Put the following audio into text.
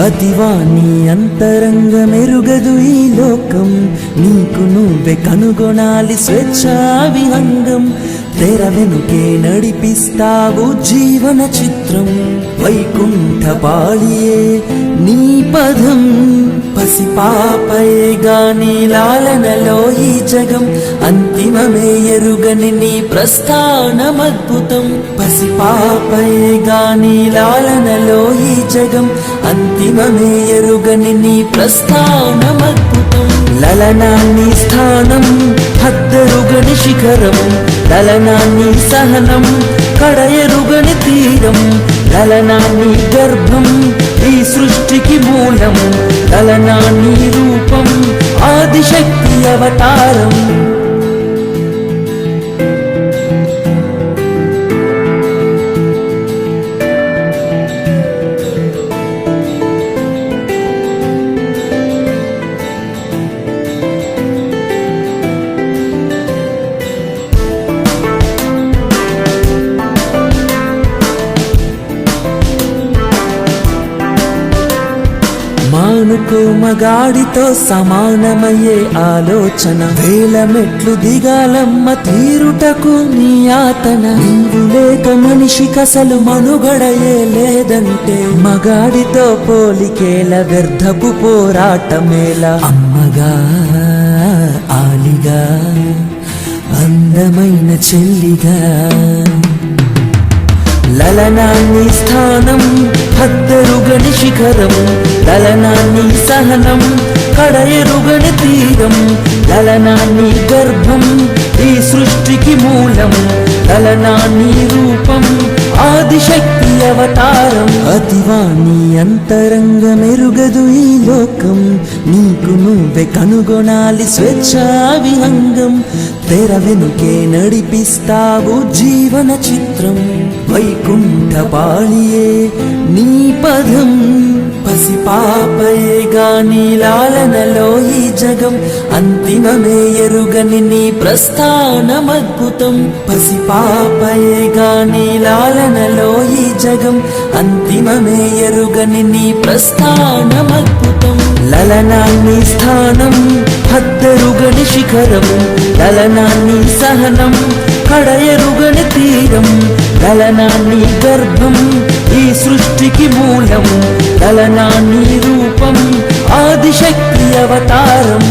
అతివాణి అంతరంగ మెరుగదు ఈ లోకం, నీకు నువ్వే కనుగొనాలి స్వేచ్ఛా విహంగం. తెర వెనుకే నడిపిస్తావు జీవన చిత్రం, వైకుంఠ పాళియే నీ పదం. పసిపాపయే గాని లాలనలో ఈ జగం, అంతిమమే ఎరుగని నీ ప్రస్థానమద్భుతం. పసిపాపయే గాని లాలనలో ఈ జగం, అంతిమమే ఎరుగని నీ ప్రస్థానమద్భుతం. లలనాన్ని స్థానం హద్దెరుగని శిఖరం, లలనాన్ని సహనం కడయరుగని తీరం. లలనాన్ని గర్భం ఈ సృష్టికి మూలం, లలనాన్ని రూపం ఆదిశక్తి అవతారం. మానుకో మగాడితో సమానమయ్యే ఆలోచన, వేల మెట్లు దిగాలమ్మ తీరుటకు నీ యాతన. నీవు లేక మనిషికసలు మనుగడయే లేదంటే, మగాడితో పోలికేల వ్యర్థపు పోరాటమేల. అమ్మగా ఆలిగా అందమైన చెల్లిగా, లలనాన్ని స్థానం హద్దెరుగని శిఖరం, లలనాన్ని సహనం కడయరుగని తీరం. లలనాన్ని గర్భం ఈ సృష్టికి మూలం, లలనాన్ని రూపం ఆదిశక్తి అవతారం. అతివాణి అంతరంగ మెరుగదు ఈ లోకం, నీకు నువ్వే కనుగొనాలి స్వేచ్ఛా విహంగం. తెర వెనుకే నడిపిస్తావు జీవన చిత్రం, వైకుంఠ పాళియే నీ పదం. పసిపాపయే గాని లాలనలో ఈ జగం, అంతిమమే ఎరుగని నీ ప్రస్థానమద్భుతం. పసిపాపయే గాని లాలనలో ఈ జగం, అంతిమమే ఎరుగని నీ ప్రస్థానమద్భుతం. లలనాన్ని స్థానం హద్దెరుగని శిఖరం, లలనాన్ని సహనం కడయరుగని తీరం. లలనాన్ని గర్భం ఈ సృష్టికి మూలం, లలనాన్ని రూపం ఆదిశక్తి అవతారం.